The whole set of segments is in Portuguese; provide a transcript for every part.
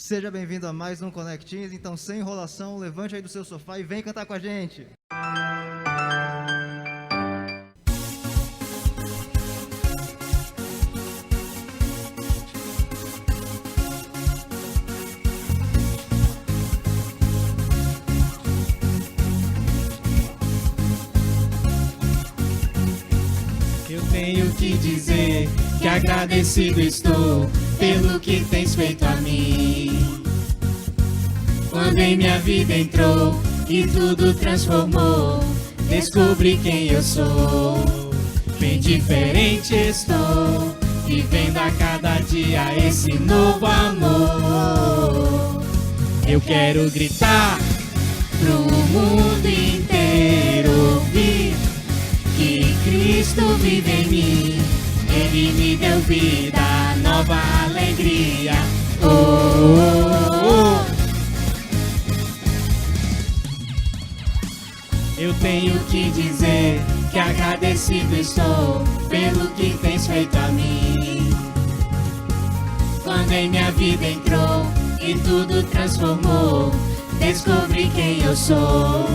Seja bem-vindo a mais um Conectins. Então, sem enrolação, levante aí do seu sofá e vem cantar com a gente. Eu tenho que dizer que agradecido estou pelo que tens feito a mim. Quando em minha vida entrou e tudo transformou, descobri quem eu sou. Bem diferente estou, vivendo a cada dia esse novo amor. Eu quero gritar pro mundo inteiro ouvir que Cristo vive em mim. Ele me deu vida, nova alegria. Oh, oh, oh. Eu tenho que dizer que agradecido estou pelo que tens feito a mim. Quando em minha vida entrou e tudo transformou, descobri quem eu sou.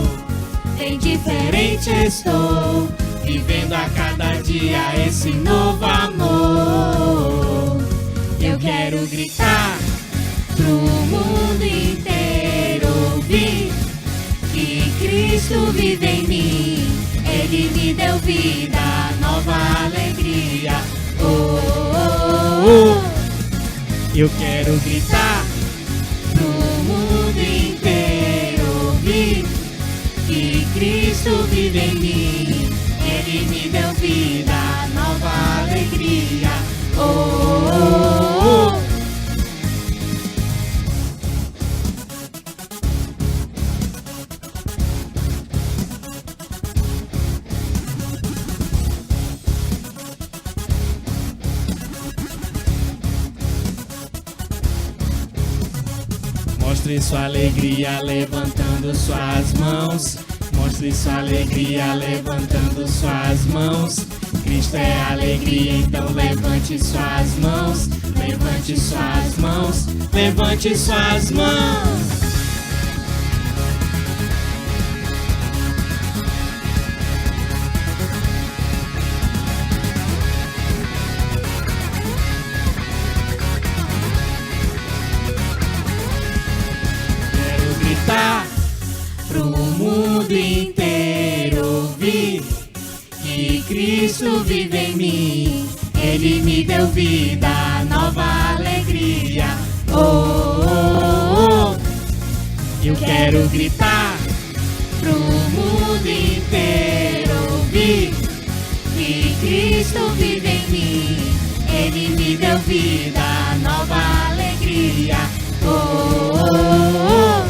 Bem diferente estou, vivendo a cada dia esse novo amor. Eu quero gritar pro mundo inteiro ouvir que Cristo vive em mim. Ele me deu vida, nova alegria. Oh, oh, oh. Eu quero gritar pro mundo inteiro ouvir que Cristo vive em mim. Ele me deu vida, nova alegria. Oh, oh, oh. Mostre sua alegria levantando suas mãos. Mostre sua alegria levantando suas mãos. Cristo é alegria, então levante suas mãos. Levante suas mãos. Levante suas mãos. Quero gritar pro mundo inteiro ouvir que Cristo vive em mim. Ele me deu vida, nova alegria. Oh, oh, oh. Eu quero gritar pro mundo inteiro ouvir que Cristo vive em mim. Ele me deu vida, nova alegria. Oh, oh, oh.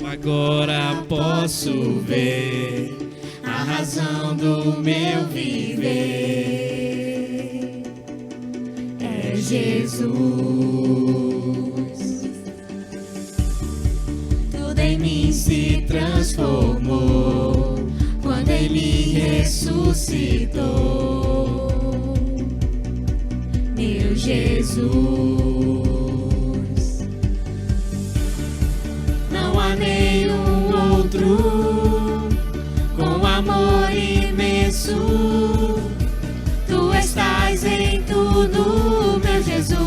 Agora posso ver a razão do meu viver. É Jesus. Tudo em mim se transformou quando Ele ressuscitou. Meu Jesus. Não há nenhum outro com amor imenso. Tu estás em tudo, meu Jesus,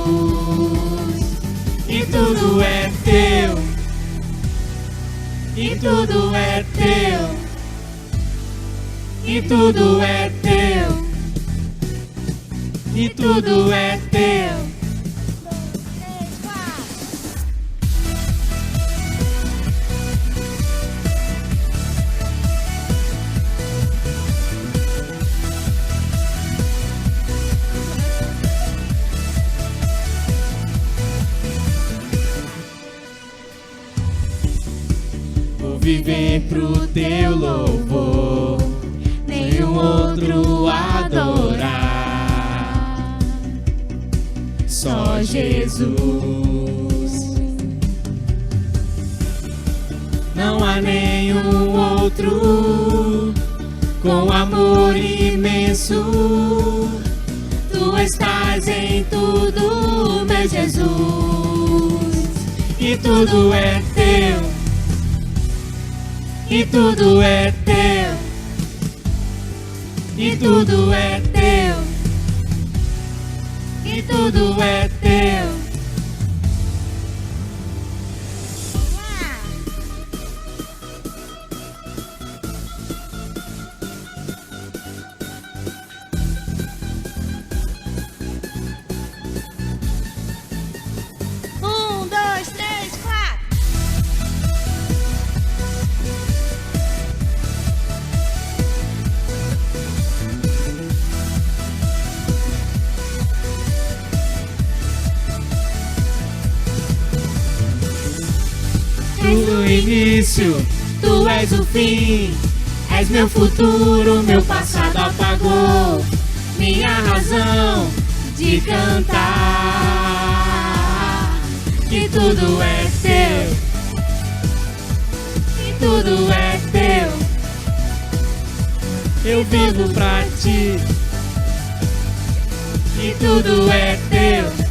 e tudo é teu, e tudo é teu, e tudo é teu, e tudo é teu. Viver pro teu louvor, Jesus. Não há nenhum outro com amor imenso. Tu estás em tudo, meu Jesus, e tudo é teu, e tudo é teu, e tudo é teu, e tudo é teu. O início, tu és o fim, és meu futuro, meu passado apagou minha razão de cantar. E tudo é teu, e tudo é teu. Eu vivo pra ti, e tudo é teu.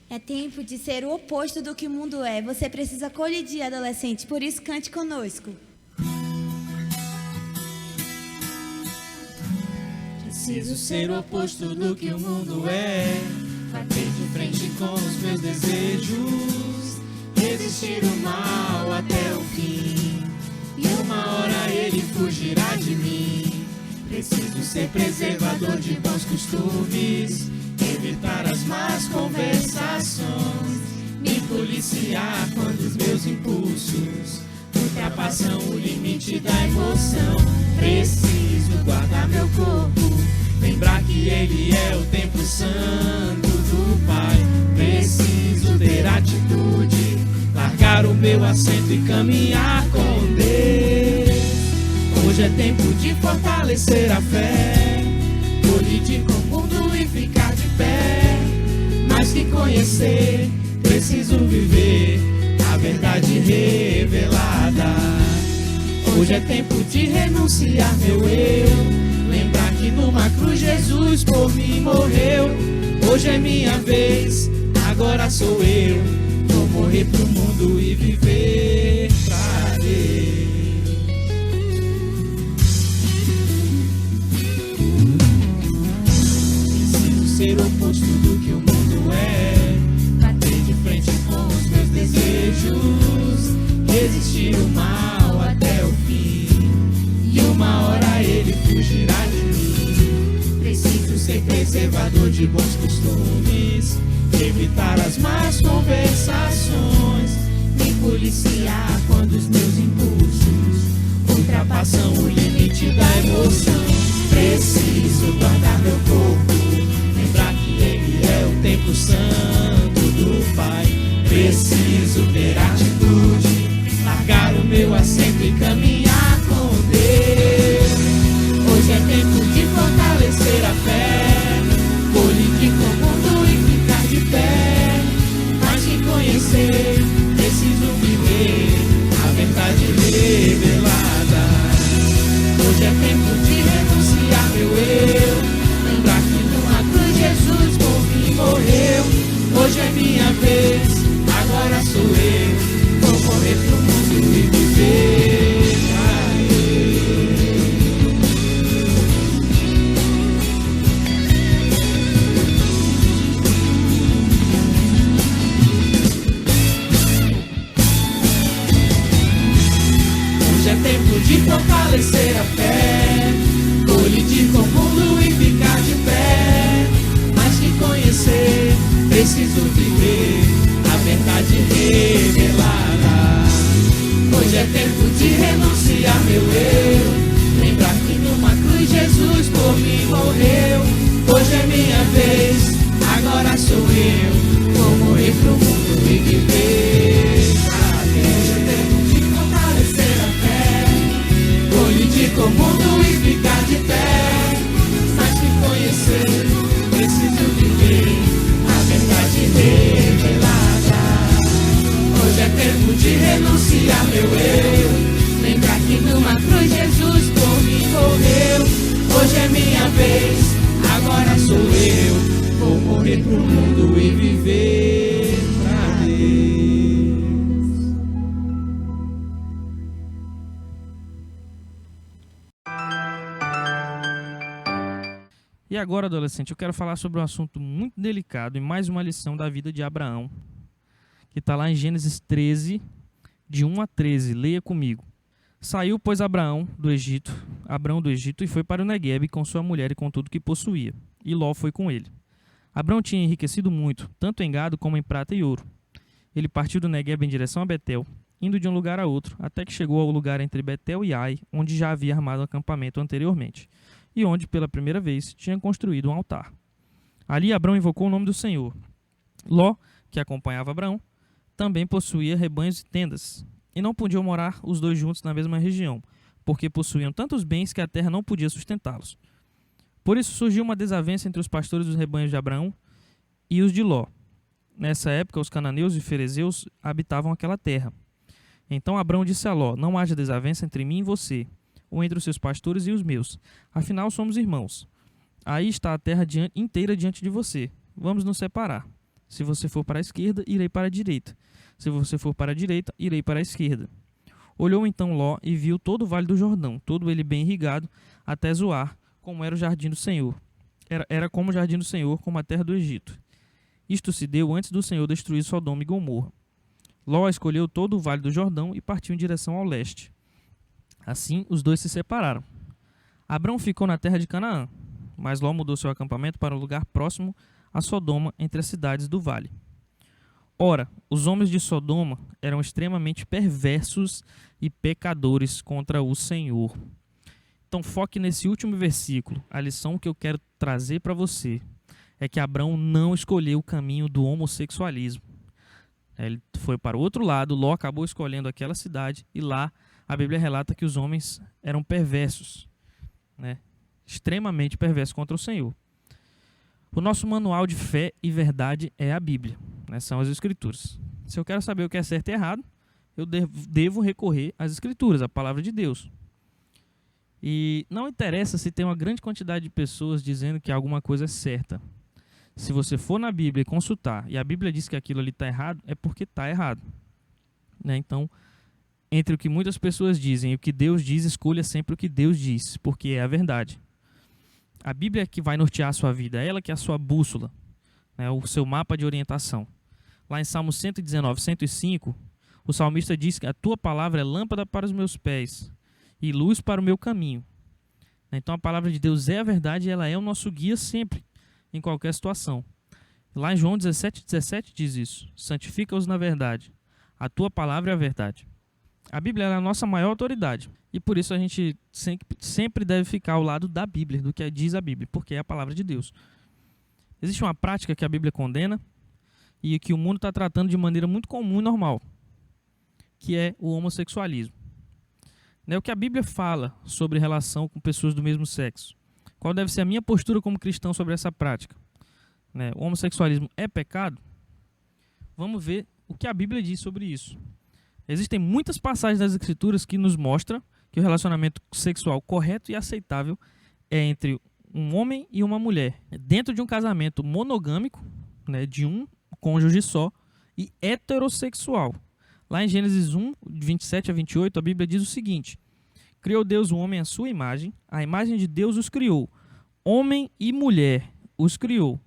É tempo de ser o oposto do que o mundo é. Você precisa colidir, adolescente. Por isso, cante conosco. Preciso ser o oposto do que o mundo é. Bater de frente com os meus desejos. Resistir o mal até o fim. E uma hora ele fugirá de mim. Preciso ser preservador de bons costumes. Evitar as más conversações, me policiar quando os meus impulsos ultrapassam o limite da emoção. Preciso guardar meu corpo, lembrar que ele é o templo santo do Pai. Preciso ter atitude, largar o meu assento e caminhar com Deus. Hoje é tempo de fortalecer a fé, colidir com o mundo e ficar de pé. Mais que conhecer, preciso viver a verdade revelada. Hoje é tempo de renunciar meu eu, lembrar que numa cruz Jesus por mim morreu. Hoje é minha vez, agora sou eu. Vou morrer pro mundo e viver pra Deus. Ser o oposto do que o mundo é, bater de frente com os meus desejos, resistir o mal até o fim, e uma hora ele fugirá de mim. Preciso ser preservador de bons costumes, evitar as más conversações, me policiar quando os meus impulsos ultrapassam o limite da emoção. Preciso guardar meu corpo, lembrar que ele é o templo santo do Pai. Preciso ter atitude, largar o meu assento e caminhar com Deus. Hoje é tempo de fortalecer a fé, colidir com o mundo e ficar de pé. Mais que conhecer, preciso viver a verdade revelada. Hoje é tempo de renunciar meu eu, lembrar que numa cruz Jesus por mim morreu. Hoje é minha vez, agora sou eu. Hoje é tempo de renunciar meu eu. Lembrar que numa cruz Jesus por mim morreu. Hoje é minha vez, agora sou eu. Vou morrer pro mundo e viver pra Deus. E agora, adolescente, eu quero falar sobre um assunto muito delicado e mais uma lição da vida de Abraão, que está lá em Gênesis 13, de 1 a 13. Leia comigo. Saiu, pois, Abraão do Egito e foi para o Neguebe com sua mulher e com tudo que possuía. E Ló foi com ele. Abraão tinha enriquecido muito, tanto em gado como em prata e ouro. Ele partiu do Neguebe em direção a Betel, indo de um lugar a outro, até que chegou ao lugar entre Betel e Ai, onde já havia armado acampamento anteriormente, e onde, pela primeira vez, tinha construído um altar. Ali Abraão invocou o nome do Senhor. Ló, que acompanhava Abraão, também possuía rebanhos e tendas, e não podiam morar os dois juntos na mesma região, porque possuíam tantos bens que a terra não podia sustentá-los. Por isso surgiu uma desavença entre os pastores dos rebanhos de Abraão e os de Ló. Nessa época, os cananeus e ferezeus habitavam aquela terra. Então Abraão disse a Ló: não haja desavença entre mim e você, ou entre os seus pastores e os meus. Afinal, somos irmãos. Aí está a terra inteira diante de você. Vamos nos separar. Se você for para a esquerda, irei para a direita. Se você for para a direita, irei para a esquerda. Olhou então Ló e viu todo o vale do Jordão, todo ele bem irrigado, até Zoar, como era o jardim do Senhor. Era como o jardim do Senhor, como a terra do Egito. Isto se deu antes do Senhor destruir Sodoma e Gomorra. Ló escolheu todo o vale do Jordão e partiu em direção ao leste. Assim, os dois se separaram. Abrão ficou na terra de Canaã, mas Ló mudou seu acampamento para um lugar próximo a Sodoma, entre as cidades do vale. Ora, os homens de Sodoma eram extremamente perversos e pecadores contra o Senhor. Então foque nesse último versículo. A lição que eu quero trazer para você é que Abrão não escolheu o caminho do homossexualismo. Ele foi para o outro lado, Ló acabou escolhendo aquela cidade e lá a Bíblia relata que os homens eram perversos, né? Extremamente perversos contra o Senhor. O nosso manual de fé e verdade é a Bíblia, né? São as Escrituras. Se eu quero saber o que é certo e errado, eu devo recorrer às Escrituras, à palavra de Deus. E não interessa se tem uma grande quantidade de pessoas dizendo que alguma coisa é certa. Se você for na Bíblia e consultar, e a Bíblia diz que aquilo ali está errado, é porque está errado, né? Então, entre o que muitas pessoas dizem e o que Deus diz, escolha sempre o que Deus diz, porque é a verdade. A Bíblia é que vai nortear a sua vida, é ela que é a sua bússola, né? O seu mapa de orientação. Lá em Salmo 119, 105, o salmista diz que a tua palavra é lâmpada para os meus pés e luz para o meu caminho. Então a palavra de Deus é a verdade e ela é o nosso guia sempre, em qualquer situação. Lá em João 17 diz isso: santifica-os na verdade, a tua palavra é a verdade. A Bíblia é a nossa maior autoridade e por isso a gente sempre deve ficar ao lado da Bíblia, do que diz a Bíblia, porque é a palavra de Deus. Existe uma prática que a Bíblia condena e que o mundo está tratando de maneira muito comum e normal, que é o homossexualismo. O que a Bíblia fala sobre relação com pessoas do mesmo sexo? Qual deve ser a minha postura como cristão sobre essa prática? O homossexualismo é pecado? Vamos ver o que a Bíblia diz sobre isso. Existem muitas passagens das Escrituras que nos mostram que o relacionamento sexual correto e aceitável é entre um homem e uma mulher, dentro de um casamento monogâmico, de um cônjuge só, e heterossexual. Lá em Gênesis 1, 27 a 28, a Bíblia diz o seguinte: criou Deus o homem à sua imagem, a imagem de Deus os criou, homem e mulher os criou.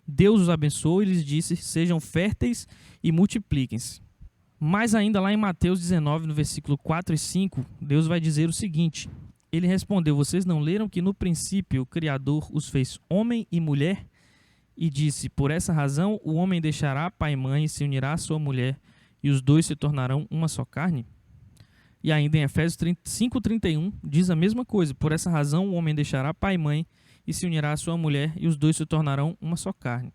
Deus os abençoou e lhes disse: sejam férteis e multipliquem-se. Mais ainda lá em Mateus 19, no versículo 4 e 5, Deus vai dizer o seguinte: ele respondeu: vocês não leram que no princípio o Criador os fez homem e mulher? E disse: por essa razão o homem deixará pai e mãe e se unirá à sua mulher, e os dois se tornarão uma só carne? E ainda em Efésios 5:31 diz a mesma coisa: por essa razão o homem deixará pai e mãe e se unirá à sua mulher, e os dois se tornarão uma só carne.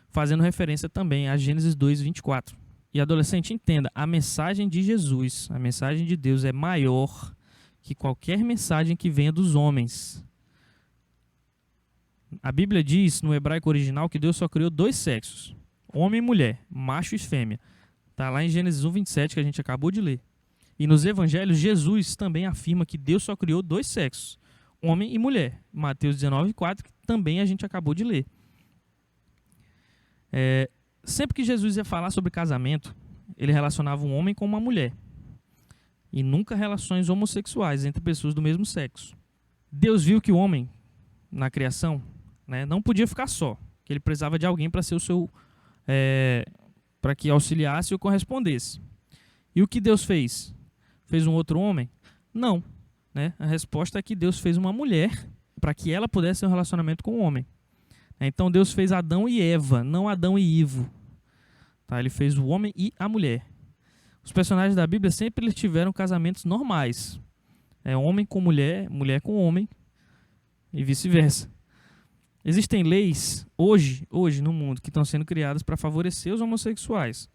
Fazendo referência também a Gênesis 2:24. E adolescente, entenda, a mensagem de Jesus, a mensagem de Deus é maior que qualquer mensagem que venha dos homens. A Bíblia diz no hebraico original que Deus só criou dois sexos, homem e mulher, macho e fêmea. Está lá em Gênesis 1:27, que a gente acabou de ler. E nos evangelhos, Jesus também afirma que Deus só criou 2 sexos, homem e mulher. Mateus 19:4, que também a gente acabou de ler. Sempre que Jesus ia falar sobre casamento, ele relacionava um homem com uma mulher. E nunca relações homossexuais entre pessoas do mesmo sexo. Deus viu que o homem, na criação, né, não podia ficar só. Que ele precisava de alguém para ser o seu... para que auxiliasse ou correspondesse. E o que Deus fez? Fez um outro homem? Não. Né? A resposta é que Deus fez uma mulher para que ela pudesse ter um relacionamento com o homem. Então Deus fez Adão e Eva, não Adão e Ivo. Tá? Ele fez o homem e a mulher. Os personagens da Bíblia sempre eles tiveram casamentos normais. Homem com mulher, mulher com homem e vice-versa. Existem leis hoje no mundo que estão sendo criadas para favorecer os homossexuais.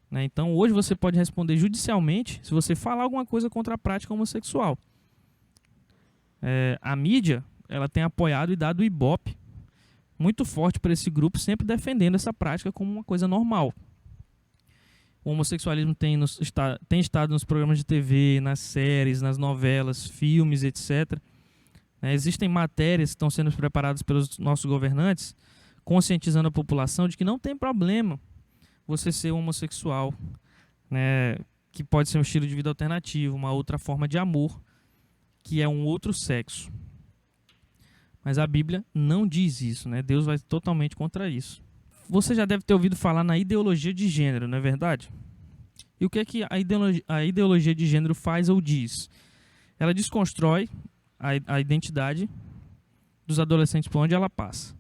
Né? Então hoje você pode responder judicialmente se você falar alguma coisa contra a prática homossexual. A mídia ela tem apoiado e dado ibope muito forte para esse grupo, sempre defendendo essa prática como uma coisa normal. O homossexualismo tem estado nos programas de TV, nas séries, nas novelas, filmes, etc. Existem matérias que estão sendo preparadas pelos nossos governantes, conscientizando a população de que não tem problema você ser homossexual, né, que pode ser um estilo de vida alternativo, uma outra forma de amor, que é um outro sexo. Mas a Bíblia não diz isso, né? Deus vai totalmente contra isso. Você já deve ter ouvido falar na ideologia de gênero, não é verdade? E o que é que a ideologia de gênero faz ou diz? Ela desconstrói a identidade dos adolescentes por onde ela passa.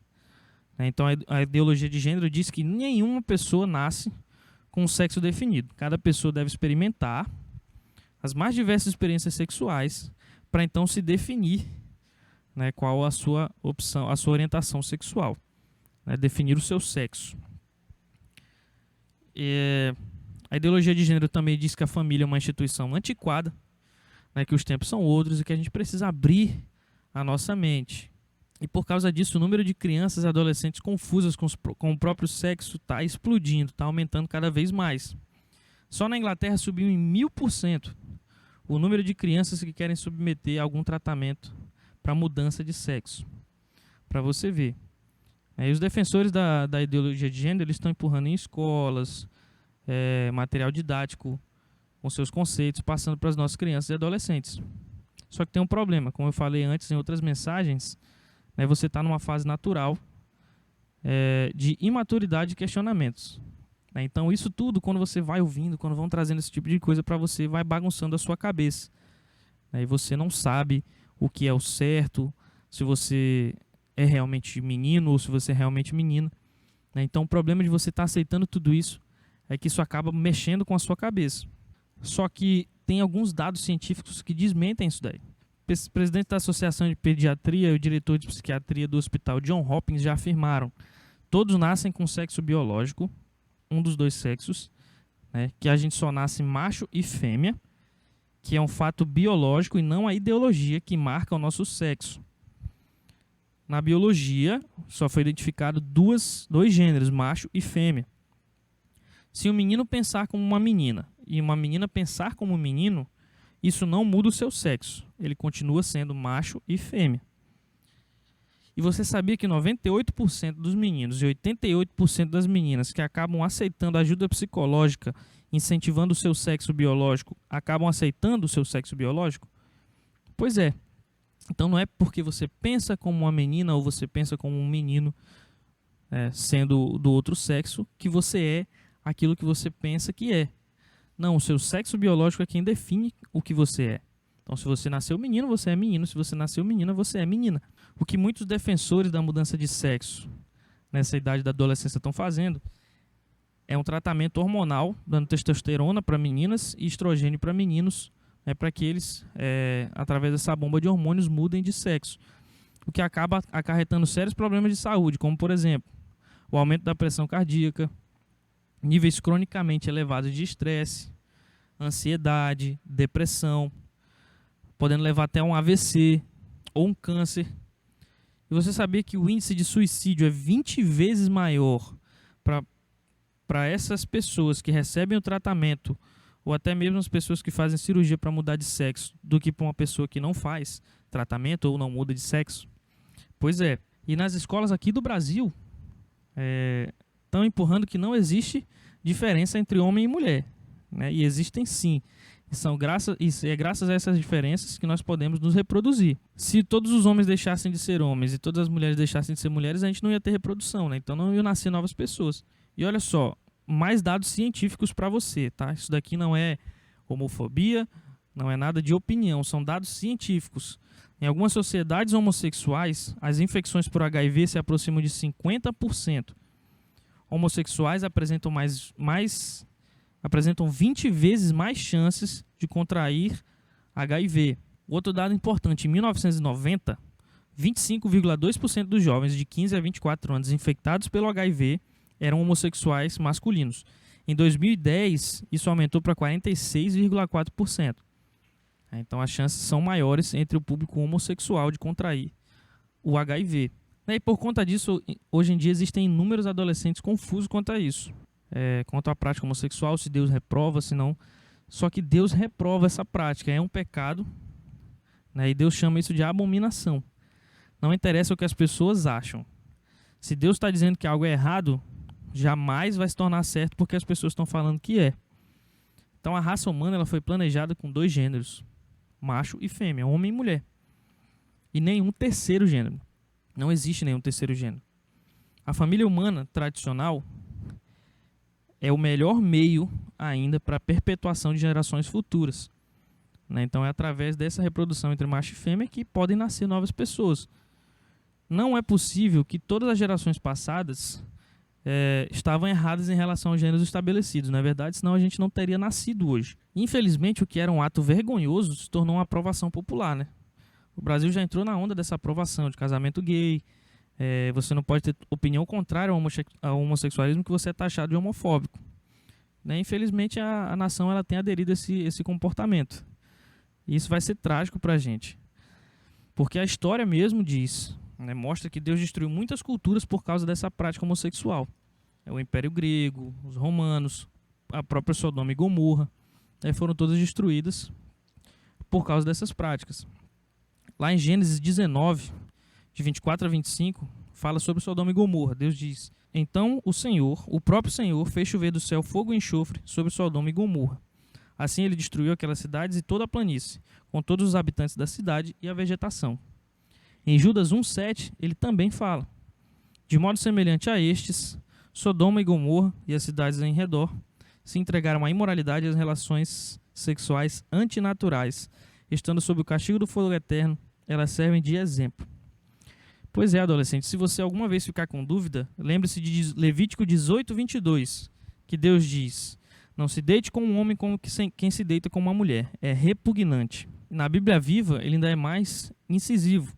Então a ideologia de gênero diz que nenhuma pessoa nasce com um sexo definido. Cada pessoa deve experimentar as mais diversas experiências sexuais para então se definir, né, qual a sua opção, a sua orientação sexual, né, definir o seu sexo. A ideologia de gênero também diz que a família é uma instituição antiquada, né, que os tempos são outros e que a gente precisa abrir a nossa mente. E por causa disso, o número de crianças e adolescentes confusas com o próprio sexo está explodindo, está aumentando cada vez mais. Só na Inglaterra subiu em 1000% o número de crianças que querem submeter a algum tratamento para mudança de sexo. Para você ver. E os defensores da ideologia de gênero eles estão empurrando em escolas, material didático, com seus conceitos, passando para as nossas crianças e adolescentes. Só que tem um problema, como eu falei antes em outras mensagens, né, você está numa fase natural de imaturidade e questionamentos. Né? Então isso tudo, quando você vai ouvindo, quando vão trazendo esse tipo de coisa para você, vai bagunçando a sua cabeça. Né? E você não sabe o que é o certo, se você é realmente menino ou se você é realmente menina. Né? Então o problema de você estar aceitando tudo isso é que isso acaba mexendo com a sua cabeça. Só que tem alguns dados científicos que desmentem isso daí. O presidente da Associação de Pediatria e o diretor de Psiquiatria do Hospital John Hopkins já afirmaram: todos nascem com sexo biológico, um dos 2 sexos, né, que a gente só nasce macho e fêmea, que é um fato biológico e não a ideologia que marca o nosso sexo. Na biologia, só foi identificado dois gêneros, macho e fêmea. Se um menino pensar como uma menina e uma menina pensar como um menino, isso não muda o seu sexo. Ele continua sendo macho e fêmea. E você sabia que 98% dos meninos e 88% das meninas que acabam aceitando ajuda psicológica, incentivando o seu sexo biológico, acabam aceitando o seu sexo biológico? Pois é. Então não é porque você pensa como uma menina ou você pensa como um menino, sendo do outro sexo, que você é aquilo que você pensa que é. Não, o seu sexo biológico é quem define o que você é. Então, se você nasceu menino, você é menino. Se você nasceu menina, você é menina. O que muitos defensores da mudança de sexo nessa idade da adolescência estão fazendo é um tratamento hormonal, dando testosterona para meninas e estrogênio para meninos, para que eles, através dessa bomba de hormônios, mudem de sexo. O que acaba acarretando sérios problemas de saúde, como, por exemplo, o aumento da pressão cardíaca, níveis cronicamente elevados de estresse, ansiedade, depressão, podendo levar até um AVC ou um câncer. E você sabia que o índice de suicídio é 20 vezes maior para essas pessoas que recebem o tratamento, ou até mesmo as pessoas que fazem cirurgia para mudar de sexo, do que para uma pessoa que não faz tratamento ou não muda de sexo? Pois é. E nas escolas aqui do Brasil, estão empurrando que não existe diferença entre homem e mulher, né? E existem sim. E é graças a essas diferenças que nós podemos nos reproduzir. Se todos os homens deixassem de ser homens e todas as mulheres deixassem de ser mulheres, a gente não ia ter reprodução, né? Então não iam nascer novas pessoas. E olha só, mais dados científicos para você, tá? Isso daqui não é homofobia, não é nada de opinião, são dados científicos. Em algumas sociedades homossexuais, as infecções por HIV se aproximam de 50%. Homossexuais apresentam apresentam 20 vezes mais chances de contrair HIV. Outro dado importante, em 1990, 25,2% dos jovens de 15 a 24 anos infectados pelo HIV eram homossexuais masculinos. Em 2010, isso aumentou para 46,4%. Então as chances são maiores entre o público homossexual de contrair o HIV. E por conta disso, hoje em dia existem inúmeros adolescentes confusos quanto a isso. Quanto à prática homossexual, se Deus reprova, se não. Só que Deus reprova essa prática, é um pecado, né? E Deus chama isso de abominação. Não interessa o que as pessoas acham. Se Deus está dizendo que algo é errado, jamais vai se tornar certo porque as pessoas estão falando que é. Então a raça humana ela foi planejada com 2 gêneros, macho e fêmea, homem e mulher. E nenhum terceiro gênero. Não existe nenhum terceiro gênero. A família humana tradicional é o melhor meio ainda para a perpetuação de gerações futuras, né? Então é através dessa reprodução entre macho e fêmea que podem nascer novas pessoas. Não é possível que todas as gerações passadas estavam erradas em relação aos gêneros estabelecidos, não é verdade? Senão a gente não teria nascido hoje. Infelizmente, o que era um ato vergonhoso se tornou uma aprovação popular, né? O Brasil já entrou na onda dessa aprovação de casamento gay. Você não pode ter opinião contrária ao homossexualismo que você é taxado de homofóbico, né? Infelizmente a nação ela tem aderido a esse comportamento. E isso vai ser trágico para a gente. Porque a história mesmo diz, né, mostra que Deus destruiu muitas culturas por causa dessa prática homossexual. O Império Grego, os romanos, a própria Sodoma e Gomorra, foram todas destruídas por causa dessas práticas. Lá em Gênesis 19, de 24 a 25, fala sobre Sodoma e Gomorra. Deus diz: então o próprio Senhor, fez chover do céu fogo e enxofre sobre Sodoma e Gomorra. Assim ele destruiu aquelas cidades e toda a planície, com todos os habitantes da cidade e a vegetação. Em Judas 1,7, ele também fala: de modo semelhante a estes, Sodoma e Gomorra e as cidades em redor se entregaram à imoralidade e às relações sexuais antinaturais. Estando sob o castigo do fogo eterno, elas servem de exemplo. Pois é, adolescente, se você alguma vez ficar com dúvida, lembre-se de Levítico 18:22, que Deus diz: não se deite com um homem como quem se deita com uma mulher. É repugnante. Na Bíblia Viva, ele ainda é mais incisivo.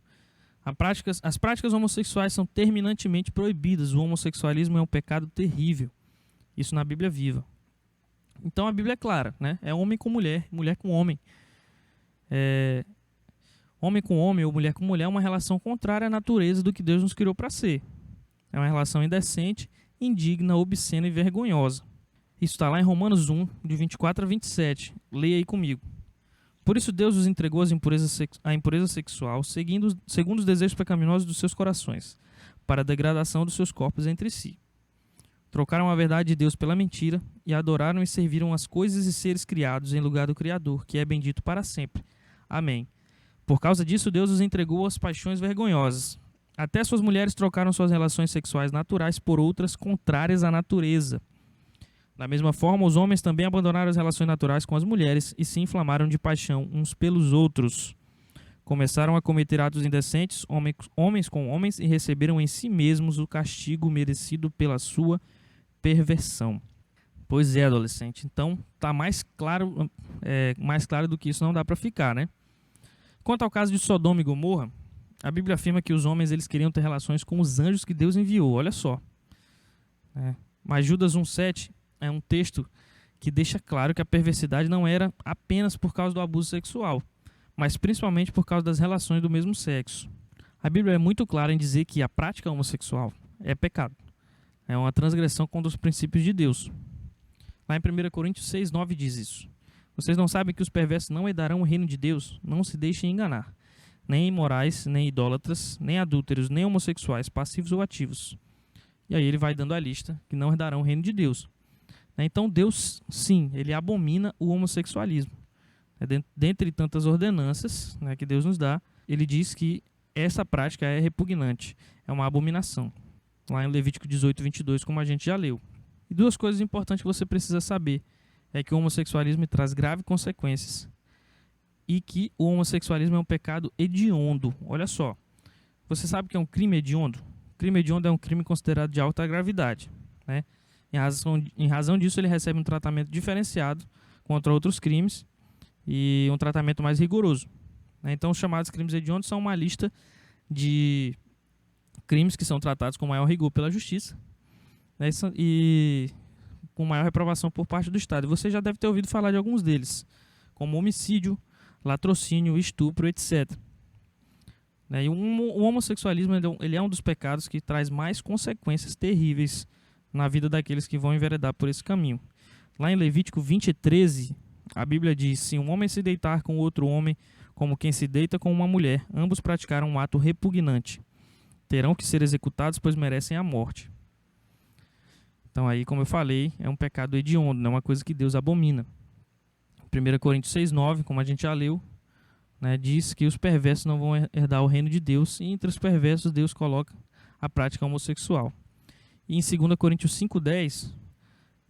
As práticas homossexuais são terminantemente proibidas. O homossexualismo é um pecado terrível. Isso na Bíblia Viva. Então a Bíblia é clara, né? É homem com mulher, mulher com homem. Homem com homem ou mulher com mulher é uma relação contrária à natureza do que Deus nos criou para ser. É uma relação indecente, indigna, obscena e vergonhosa. Isso está lá em Romanos 1, de 24 a 27. Leia aí comigo. Por isso Deus os entregou à impureza sexual, segundo os desejos pecaminosos dos seus corações, para a degradação dos seus corpos entre si. Trocaram a verdade de Deus pela mentira e adoraram e serviram as coisas e seres criados em lugar do Criador, que é bendito para sempre. Amém. Por causa disso, Deus os entregou às paixões vergonhosas. Até suas mulheres trocaram suas relações sexuais naturais por outras contrárias à natureza. Da mesma forma, os homens também abandonaram as relações naturais com as mulheres e se inflamaram de paixão uns pelos outros. Começaram a cometer atos indecentes, homens com homens, e receberam em si mesmos o castigo merecido pela sua perversão. Pois é, adolescente. Então, está mais claro do que isso não dá para ficar, né? Quanto ao caso de Sodoma e Gomorra, a Bíblia afirma que os homens eles queriam ter relações com os anjos que Deus enviou. Olha só. Mas Judas 1,7 é um texto que deixa claro que a perversidade não era apenas por causa do abuso sexual, mas principalmente por causa das relações do mesmo sexo. A Bíblia é muito clara em dizer que a prática homossexual é pecado. É uma transgressão contra os princípios de Deus. Lá em 1 Coríntios 6:9 diz isso. Vocês não sabem que os perversos não herdarão o reino de Deus? Não se deixem enganar. Nem imorais, nem idólatras, nem adúlteros, nem homossexuais, passivos ou ativos. E aí ele vai dando a lista que não herdarão o reino de Deus. Então Deus, sim, ele abomina o homossexualismo. Dentre tantas ordenanças, né, que Deus nos dá, ele diz que essa prática é repugnante, é uma abominação. Lá em Levítico 18:22, como a gente já leu. E duas coisas importantes que você precisa saber é que o homossexualismo traz graves consequências e que o homossexualismo é um pecado hediondo. Olha só, você sabe o que é um crime hediondo? O crime hediondo é um crime considerado de alta gravidade, né? Em razão disso, ele recebe um tratamento diferenciado contra outros crimes e um tratamento mais rigoroso. Então, os chamados crimes hediondos são uma lista de crimes que são tratados com maior rigor pela justiça, né, e com maior reprovação por parte do Estado. E você já deve ter ouvido falar de alguns deles, como homicídio, latrocínio, estupro, etc. E o homossexualismo ele é um dos pecados que traz mais consequências terríveis na vida daqueles que vão enveredar por esse caminho. Lá em Levítico 20:13, a Bíblia diz: se um homem se deitar com outro homem, como quem se deita com uma mulher, ambos praticaram um ato repugnante. Terão que ser executados, pois merecem a morte. Então aí, como eu falei, é um pecado hediondo, não é uma coisa que Deus abomina. 1 Coríntios 6:9, como a gente já leu, né, diz que os perversos não vão herdar o reino de Deus, e entre os perversos Deus coloca a prática homossexual. E em 2 Coríntios 5:10,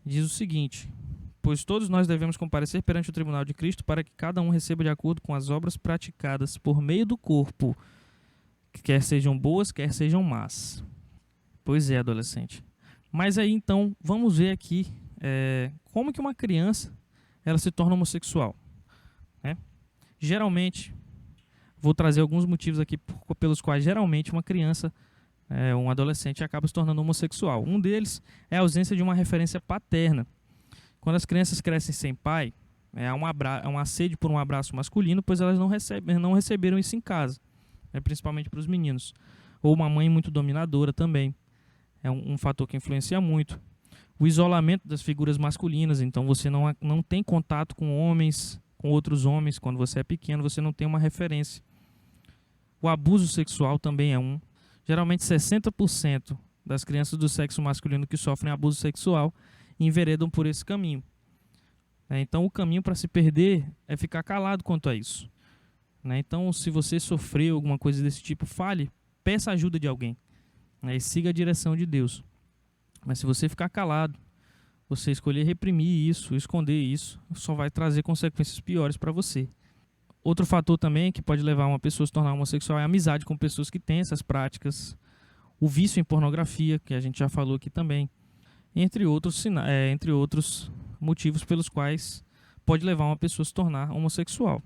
diz o seguinte: pois todos nós devemos comparecer perante o tribunal de Cristo para que cada um receba de acordo com as obras praticadas por meio do corpo, quer sejam boas, quer sejam más. Pois é, adolescente. Mas aí então, vamos ver aqui como que uma criança ela se torna homossexual, né? Geralmente, vou trazer alguns motivos aqui pelos quais geralmente uma criança, um adolescente acaba se tornando homossexual. Um deles é a ausência de uma referência paterna. Quando as crianças crescem sem pai, é uma sede por um abraço masculino, pois elas não receberam isso em casa, principalmente para os meninos. Ou uma mãe muito dominadora também. É um fator que influencia muito. O isolamento das figuras masculinas, então você não tem contato com homens, com outros homens. Quando você é pequeno, você não tem uma referência. O abuso sexual também é um. Geralmente 60% das crianças do sexo masculino que sofrem abuso sexual enveredam por esse caminho. Então o caminho para se perder é ficar calado quanto a isso. Então, se você sofreu alguma coisa desse tipo, fale, peça ajuda de alguém, e siga a direção de Deus. Mas se você ficar calado, você escolher reprimir isso, esconder isso, só vai trazer consequências piores para você. Outro fator também que pode levar uma pessoa a se tornar homossexual é a amizade com pessoas que têm essas práticas, o vício em pornografia, que a gente já falou aqui também, entre outros motivos pelos quais pode levar uma pessoa a se tornar homossexual.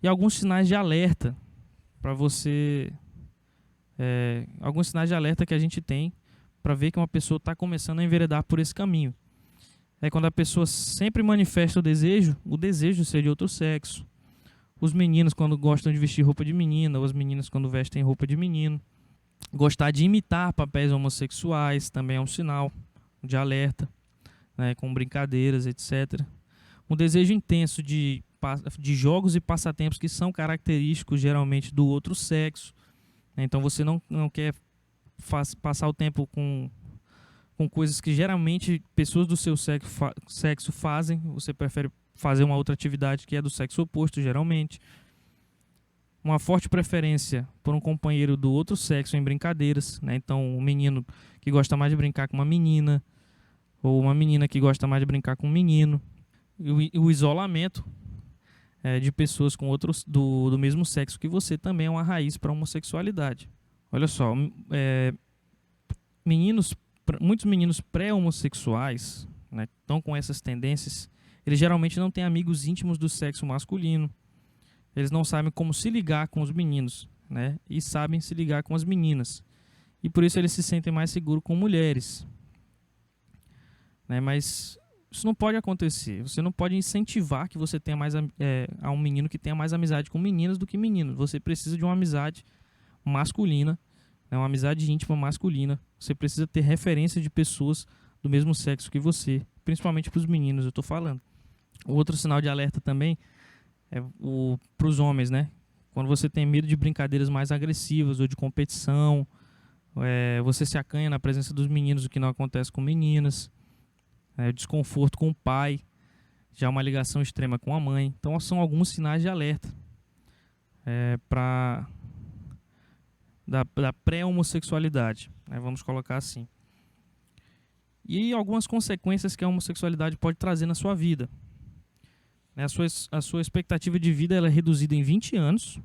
E alguns sinais de alerta para você, alguns sinais de alerta que a gente tem para ver que uma pessoa está começando a enveredar por esse caminho. É quando a pessoa sempre manifesta o desejo de ser de outro sexo. Os meninos quando gostam de vestir roupa de menina, ou as meninas quando vestem roupa de menino. Gostar de imitar papéis homossexuais também é um sinal de alerta, com brincadeiras, etc. Um desejo intenso de jogos e passatempos que são característicos geralmente do outro sexo. Então você não quer passar o tempo com coisas que geralmente pessoas do seu sexo fazem. Você prefere fazer uma outra atividade que é do sexo oposto, geralmente. Uma forte preferência por um companheiro do outro sexo em brincadeiras. Então, um menino que gosta mais de brincar com uma menina, ou uma menina que gosta mais de brincar com um menino. E o isolamento de pessoas com outros do mesmo sexo que você também é uma raiz para a homossexualidade. Olha só, muitos meninos pré-homossexuais, estão com essas tendências. Eles geralmente não têm amigos íntimos do sexo masculino. Eles não sabem como se ligar com os meninos, e sabem se ligar com as meninas. E por isso eles se sentem mais seguros com mulheres. Mas isso não pode acontecer. Você não pode incentivar que você tenha a um menino que tenha mais amizade com meninas do que meninos. Você precisa de uma amizade masculina, né, uma amizade íntima masculina, você precisa ter referência de pessoas do mesmo sexo que você, principalmente para os meninos, eu estou falando. O outro sinal de alerta também é para os homens, né? Quando você tem medo de brincadeiras mais agressivas ou de competição, você se acanha na presença dos meninos, o que não acontece com meninas, desconforto com o pai, já uma ligação extrema com a mãe. Então são alguns sinais de alerta da pré-homossexualidade, né? Vamos colocar assim. E algumas consequências que a homossexualidade pode trazer na sua vida. A sua expectativa de vida ela é reduzida em 20 anos,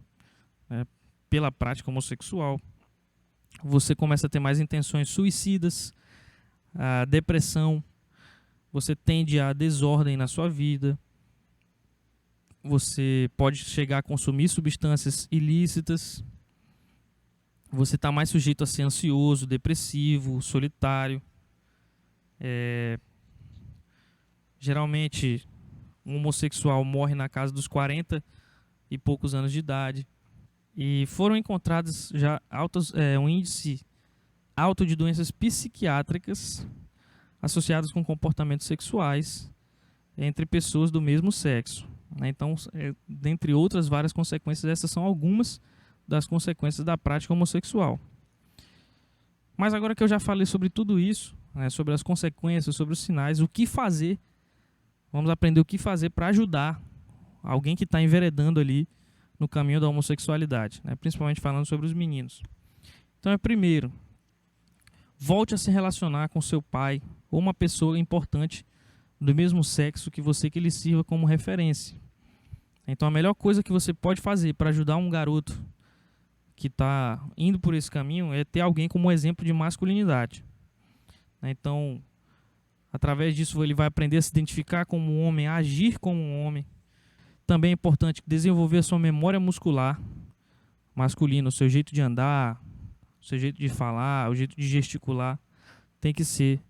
né, pela prática homossexual. Você começa a ter mais intenções suicidas, a depressão, você tende a desordem na sua vida, você pode chegar a consumir substâncias ilícitas, você está mais sujeito a ser ansioso, depressivo, solitário. Geralmente, um homossexual morre na casa dos 40 e poucos anos de idade. E foram encontrados já um índice alto de doenças psiquiátricas associadas com comportamentos sexuais entre pessoas do mesmo sexo, né? Então, dentre outras várias consequências, essas são algumas das consequências da prática homossexual. Mas agora que eu já falei sobre tudo isso, né, sobre as consequências, sobre os sinais, o que fazer, vamos aprender o que fazer para ajudar alguém que está enveredando ali no caminho da homossexualidade, né, principalmente falando sobre os meninos. Então, primeiro, volte a se relacionar com seu pai ou uma pessoa importante do mesmo sexo que você, que lhe sirva como referência. Então, a melhor coisa que você pode fazer para ajudar um garoto que está indo por esse caminho é ter alguém como exemplo de masculinidade. Então, através disso, ele vai aprender a se identificar como um homem, a agir como um homem. Também é importante desenvolver a sua memória muscular masculina, o seu jeito de andar, o seu jeito de falar, o jeito de gesticular, tem que ser,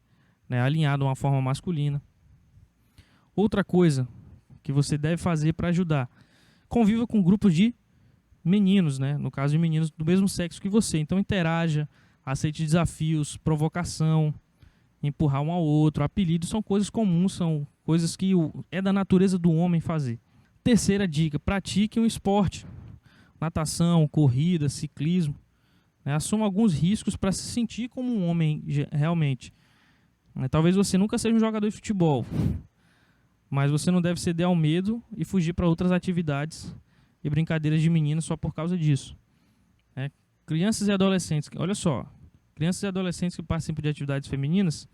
né, alinhado a uma forma masculina. Outra coisa que você deve fazer para ajudar: conviva com grupos de meninos, né? No caso de meninos do mesmo sexo que você. Então interaja, aceite desafios, provocação, empurrar um ao outro. Apelidos são coisas comuns, são coisas que é da natureza do homem fazer. Terceira dica: pratique um esporte. Natação, corrida, ciclismo. Né? Assuma alguns riscos para se sentir como um homem realmente. Talvez você nunca seja um jogador de futebol, mas você não deve ceder ao medo e fugir para outras atividades e brincadeiras de meninos só por causa disso. Crianças e adolescentes, olha só, crianças e adolescentes que participam de atividades femininas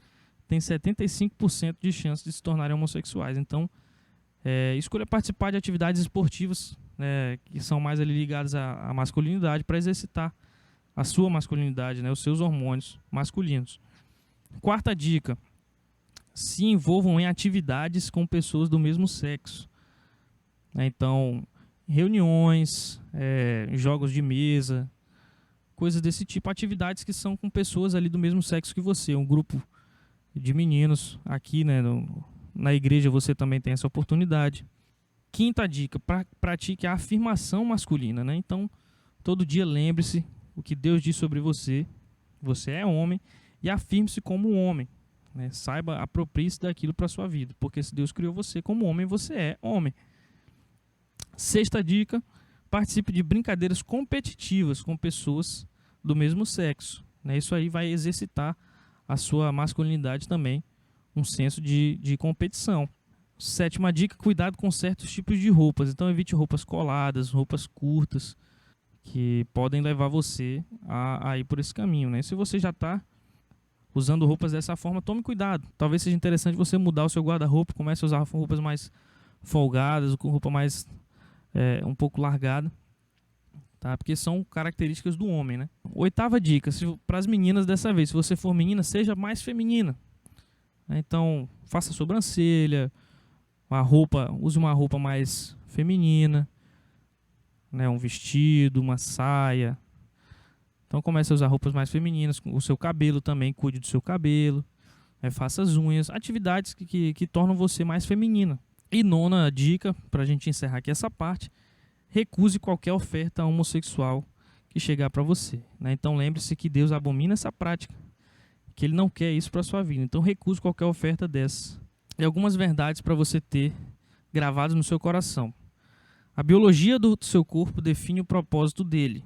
têm 75% de chance de se tornarem homossexuais. Então, escolha participar de atividades esportivas, que são mais ali ligadas à masculinidade, para exercitar a sua masculinidade, né, os seus hormônios masculinos. Quarta dica: se envolvam em atividades com pessoas do mesmo sexo. Então, reuniões, jogos de mesa, coisas desse tipo, atividades que são com pessoas ali do mesmo sexo que você, um grupo de meninos. Aqui, né, na igreja você também tem essa oportunidade. Quinta dica: pratique a afirmação masculina, né? Então, todo dia lembre-se o que Deus diz sobre você. Você é homem, e afirme-se como homem, né? Saiba, aproprie-se daquilo para a sua vida, porque se Deus criou você como homem, você é homem. Sexta dica: participe de brincadeiras competitivas com pessoas do mesmo sexo, né? Isso aí vai exercitar a sua masculinidade também, um senso de competição. Sétima dica: cuidado com certos tipos de roupas. Então evite roupas coladas, roupas curtas, que podem levar você a ir por esse caminho, né? Se você já está usando roupas dessa forma, tome cuidado. Talvez seja interessante você mudar o seu guarda-roupa, comece a usar roupas mais folgadas, com roupa mais um pouco largada, tá? Porque são características do homem, né? Oitava dica: para as meninas dessa vez, se você for menina, seja mais feminina. Então, faça sobrancelha, use uma roupa mais feminina, né? Um vestido, uma saia. Então comece a usar roupas mais femininas. O seu cabelo também, cuide do seu cabelo, faça as unhas, atividades que tornam você mais feminina. E nona dica, para a gente encerrar aqui essa parte: recuse qualquer oferta homossexual que chegar para você, né? Então lembre-se que Deus abomina essa prática, que Ele não quer isso para a sua vida. Então recuse qualquer oferta dessa. E algumas verdades para você ter gravadas no seu coração. A biologia do seu corpo define o propósito dele.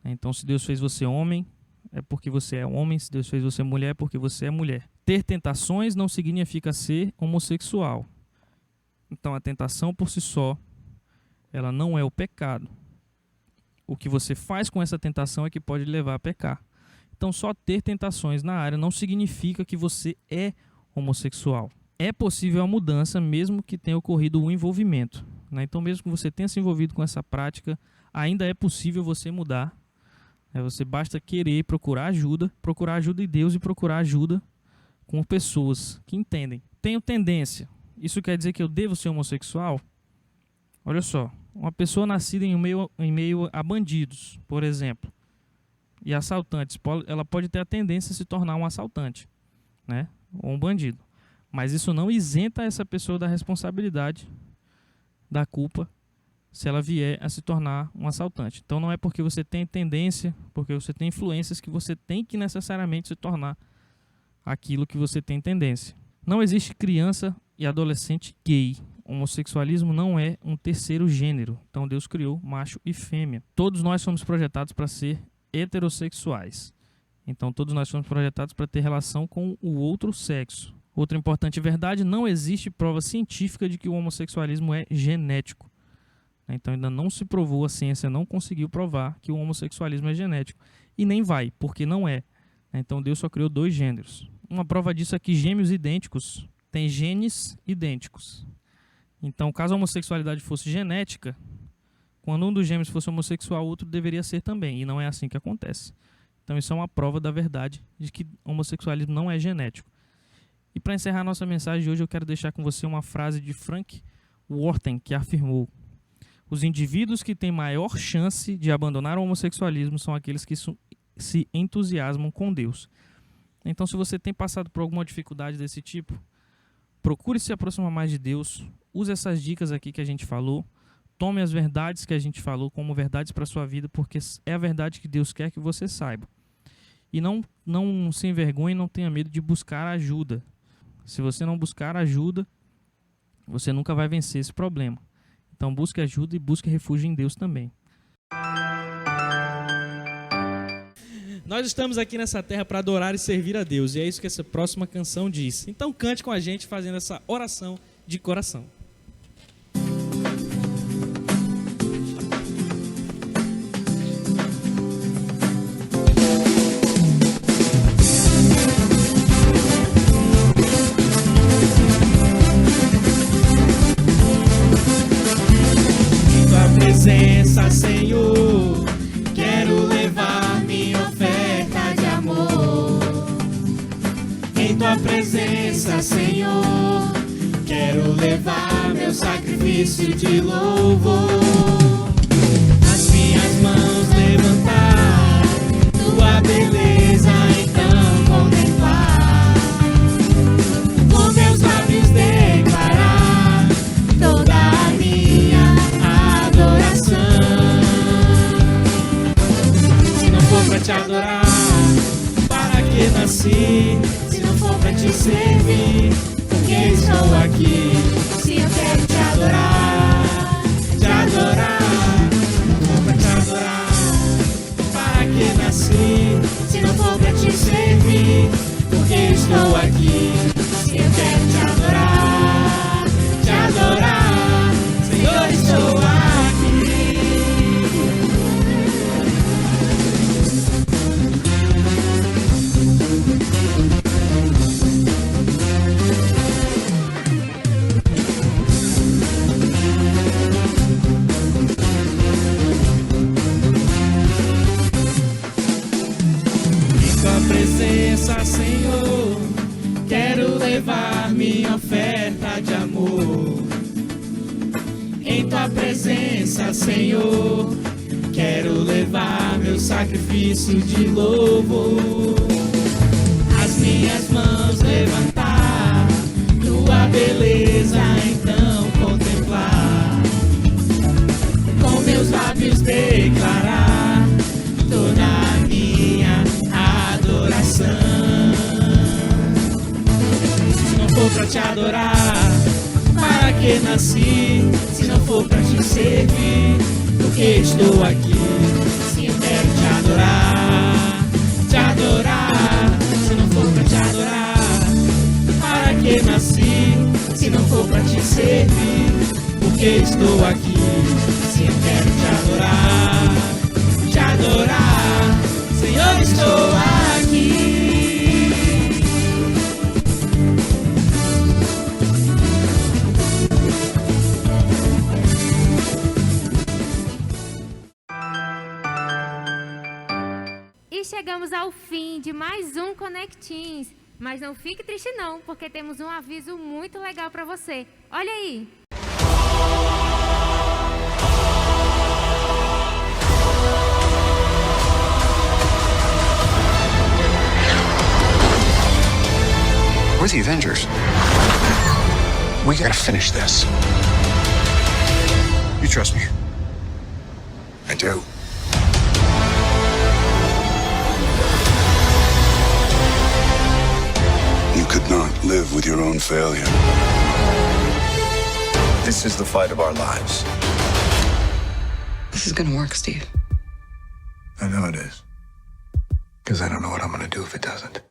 Então, se Deus fez você homem, é porque você é homem. Se Deus fez você mulher, é porque você é mulher. Ter tentações não significa ser homossexual. Então, a tentação por si só, ela não é o pecado. O que você faz com essa tentação é que pode levar a pecar. Então, só ter tentações na área não significa que você é homossexual. É possível a mudança, mesmo que tenha ocorrido o envolvimento, né? Então, mesmo que você tenha se envolvido com essa prática, ainda é possível você mudar. Você basta querer procurar ajuda em Deus e procurar ajuda com pessoas que entendem. Tenho tendência. Isso quer dizer que eu devo ser homossexual? Olha só, uma pessoa nascida em meio a bandidos, por exemplo, e assaltantes, ela pode ter a tendência a se tornar um assaltante, né? Ou um bandido. Mas isso não isenta essa pessoa da responsabilidade, da culpa, se ela vier a se tornar um assaltante. Então não é porque você tem tendência, porque você tem influências, que você tem que necessariamente se tornar aquilo que você tem tendência. Não existe criança e adolescente gay. O homossexualismo não é um terceiro gênero. Então Deus criou macho e fêmea. Todos nós fomos projetados para ser heterossexuais. Então todos nós fomos projetados para ter relação com o outro sexo. Outra importante verdade: não existe prova científica de que o homossexualismo é genético. Então ainda não se provou, a ciência não conseguiu provar que o homossexualismo é genético. E nem vai, porque não é. Então Deus só criou 2 gêneros. Uma prova disso é que gêmeos idênticos têm genes idênticos. Então, caso a homossexualidade fosse genética, quando um dos gêmeos fosse homossexual, o outro deveria ser também. E não é assim que acontece. Então isso é uma prova da verdade de que o homossexualismo não é genético. E para encerrar nossa mensagem de hoje, eu quero deixar com você uma frase de Frank Worten, que afirmou: os indivíduos que têm maior chance de abandonar o homossexualismo são aqueles que se entusiasmam com Deus. Então, se você tem passado por alguma dificuldade desse tipo, procure se aproximar mais de Deus. Use essas dicas aqui que a gente falou. Tome as verdades que a gente falou como verdades para a sua vida, porque é a verdade que Deus quer que você saiba. E não se envergonhe, não tenha medo de buscar ajuda. Se você não buscar ajuda, você nunca vai vencer esse problema. Então busque ajuda e busque refúgio em Deus também. Nós estamos aqui nessa terra para adorar e servir a Deus. E é isso que essa próxima canção diz. Então cante com a gente fazendo essa oração de coração. Presença, Senhor, quero levar minha oferta de amor. Em tua presença, Senhor, quero levar meu sacrifício de louvor. As minhas mãos levantar, tua beleza então contemplar. Com meus lábios declarar toda a minha adoração. Se não for pra te adorar, para que nasci? Se não for pra te servir, por que estou aqui? Se eu quero te adorar, te adorar. Se não for pra te adorar, para que nasci? Se não for pra te servir, por que estou aqui? Se eu quero te adorar, te adorar. Senhor, estou aqui. Em tua presença, Senhor, quero levar minha oferta de amor. Em tua presença, Senhor, quero levar meu sacrifício de louvor. As minhas mãos levantar, tua beleza então contemplar. Com meus lábios declarar que nasci, se não for pra te servir? Porque estou aqui, sim, eu quero te adorar, se não for pra te adorar. Para que nasci, se não for pra te servir? Porque estou aqui, sim, eu quero te adorar, Senhor, estou aqui. E chegamos ao fim de mais um Conectins. Mas não fique triste não, porque temos um aviso muito legal para você. Olha aí! We're the Avengers. We gotta finish this. You trust me? I do. You could not live with your own failure. This is the fight of our lives. This is gonna work, Steve. I know it is. Because I don't know what I'm gonna do if it doesn't.